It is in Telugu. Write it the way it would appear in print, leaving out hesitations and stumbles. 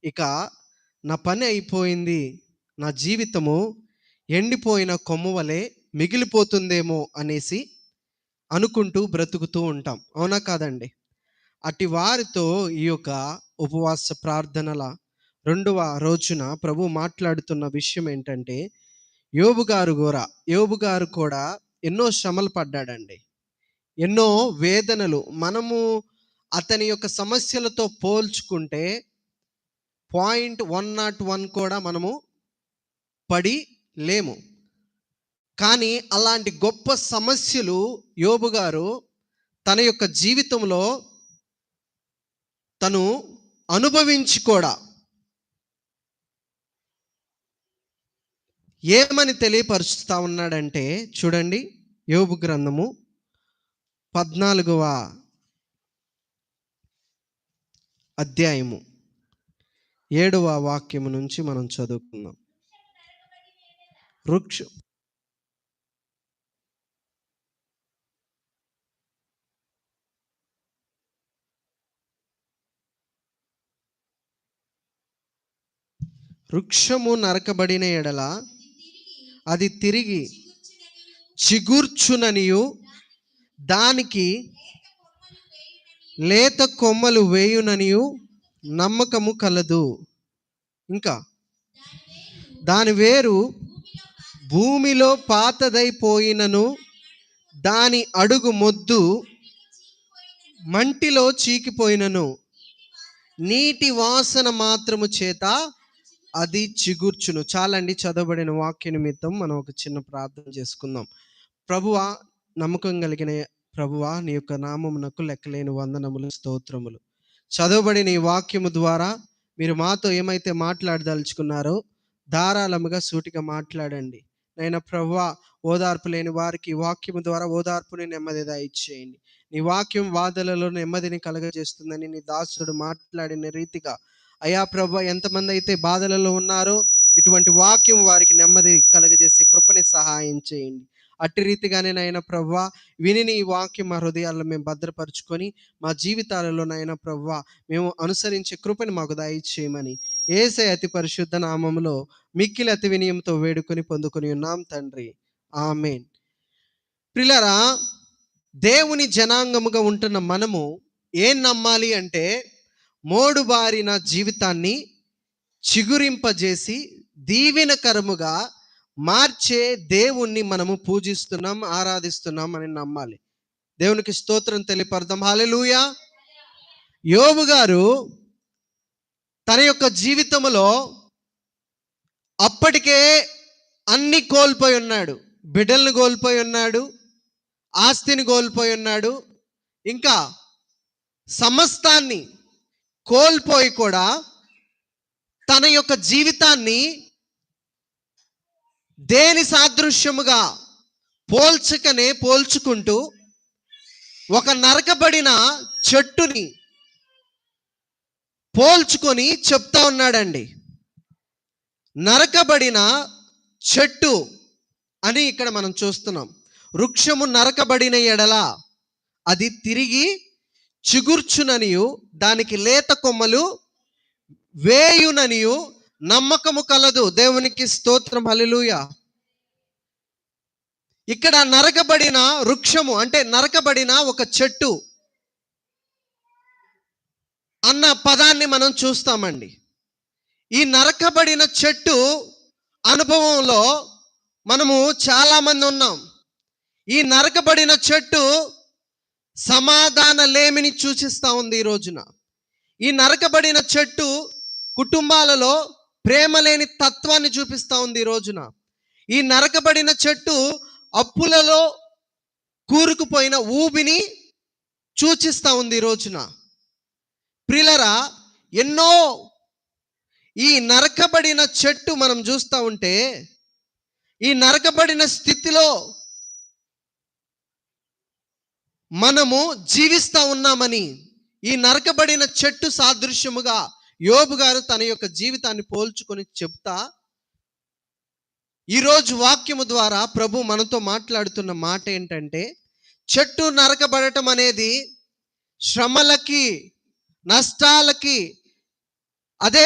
ఇక నా పని అయిపోయింది, నా జీవితము ఎండిపోయిన కొమ్మ వలె మిగిలిపోతుందేమో అనేసి అనుకుంటూ బ్రతుకుతూ ఉంటాం. అవునా కాదండి? అట్టి వారితో ఈ యొక్క ఉపవాస ప్రార్థనల 2వ రోజున ప్రభు మాట్లాడుతున్న విషయం ఏంటంటే, యోబు గారు కూడా ఎన్నో శ్రమలు పడ్డాడండి. ఎన్నో వేదనలు. మనము అతని యొక్క సమస్యలతో పోల్చుకుంటే 0.101 కూడా మనము పడి లేము. కానీ అలాంటి గొప్ప సమస్యలు యోబు గారు తన యొక్క జీవితంలో తను అనుభవించి కూడా ఏమని తెలియపరుచుతా ఉన్నాడంటే, చూడండి, యోబు గ్రంథము 14వ అధ్యాయము 7వ వాక్యము నుంచి మనం చదువుకుందాం. వృక్షము నరకబడిన ఎడల అది తిరిగి చిగుర్చుననియు దానికి లేత కొమ్మలు వేయుననియు నమ్మకము కలదు. ఇంకా దాని వేరు భూమిలో పాతదైపోయినను దాని అడుగు మొద్దు మంటిలో చీకిపోయినను నీటి వాసన మాత్రము చేత అది చిగుర్చును. చాలండి, చదవబడిన వాక్య నిమిత్తం మనం ఒక చిన్న ప్రార్థన చేసుకుందాం. ప్రభువా, నమ్మకం కలిగిన ప్రభువా, నీ యొక్క నామమునకు లెక్కలేని వందనములు, స్తోత్రములు. చదవబడిన ఈ వాక్యము ద్వారా మీరు మాతో ఏమైతే మాట్లాడదలుచుకున్నారో ధారాళముగా సూటిగా మాట్లాడండి. నైనా ప్రభువా, ఓదార్పు లేని వారికి వాక్యము ద్వారా ఓదార్పుని, నెమ్మది దయచేయండి. నీ వాక్యం వాదలలో నెమ్మదిని కలగజేస్తుందని నీ దాసుడు మాట్లాడిన రీతిగా అయ్యా ప్రభు, ఎంతమంది అయితే బాధలలో ఉన్నారో ఇటువంటి వాక్యం వారికి నెమ్మది కలగజేసే కృపని సహాయం చేయండి. అట్టి రీతిగానే నాయన ప్రభువా, విని ఈ వాక్యం మా హృదయాల్లో మేము భద్రపరుచుకొని మా జీవితాలలో నాయన ప్రభువా మేము అనుసరించే కృపని మాకు దయచేయమని యేసయ్య అతి పరిశుద్ధ నామములో మిక్కిలి అతి వినయంతో వేడుకొని పొందుకొని ఉన్నాం తండ్రి, ఆమేన్. ప్రియులారా, దేవుని జనాంగముగా ఉంటున్న మనము ఏం నమ్మాలి అంటే, మోడుబారిన జీవితాన్ని చిగురింపజేసి దీవెనకరముగా మార్చే దేవుణ్ణి మనము పూజిస్తున్నాం, ఆరాధిస్తున్నాం అని నమ్మాలి. దేవునికి స్తోత్రం తెలియపడదాం. హల్లెలూయా. యోబు గారు తన యొక్క జీవితంలో అప్పటికే అన్ని కోల్పోయి ఉన్నాడు. బిడ్డలను కోల్పోయి ఉన్నాడు, ఆస్తిని కోల్పోయి ఉన్నాడు, ఇంకా సమస్తాన్ని కోల్పోయి కూడా తన యొక్క జీవితాన్ని దేని సాదృశ్యముగా పోల్చుకుంటూ ఒక నరకబడిన చెట్టుని పోల్చుకొని చెప్తా ఉన్నాడండి. నరకబడిన చెట్టు అని ఇక్కడ మనం చూస్తున్నాం. వృక్షము నరకబడిన ఎడల అది తిరిగి చిగుర్చుననియు దానికి లేత కొమ్మలు వేయుననియు నమ్మకము కలదు. దేవునికి స్తోత్రం, హల్లెలూయా. ఇక్కడ నరకబడిన వృక్షము అంటే నరకబడిన ఒక చెట్టు అన్న పదాన్ని మనం చూస్తామండి. ఈ నరకబడిన చెట్టు అనుభవంలో మనము చాలా మంది ఉన్నాం. ఈ నరకబడిన చెట్టు సమాధాన లేమిని సూచిస్తూ ఉంది ఈ రోజున. ఈ నరకబడిన చెట్టు కుటుంబాలలో ప్రేమ లేని తత్వాన్ని చూపిస్తూ ఉంది ఈ రోజున. ఈ నరకబడిన చెట్టు అప్పులలో కూరుకుపోయిన ఊబిని సూచిస్తూ ఉంది ఈ రోజున. ప్రియులారా, ఎన్నో ఈ నరకబడిన చెట్టు మనం చూస్తూ ఉంటే ఈ నరకబడిన స్థితిలో మనము జీవిస్తూ ఉన్నామని ఈ నరకబడిన చెట్టు సాదృశ్యముగా యోబు గారు తన యొక్క జీవితాన్ని పోల్చుకొని చెప్తా ఈరోజు వాక్యము ద్వారా ప్రభు మనతో మాట్లాడుతున్న మాట ఏంటంటే, చెట్టు నరకబడటం అనేది శ్రమలకి, నష్టాలకి, అదే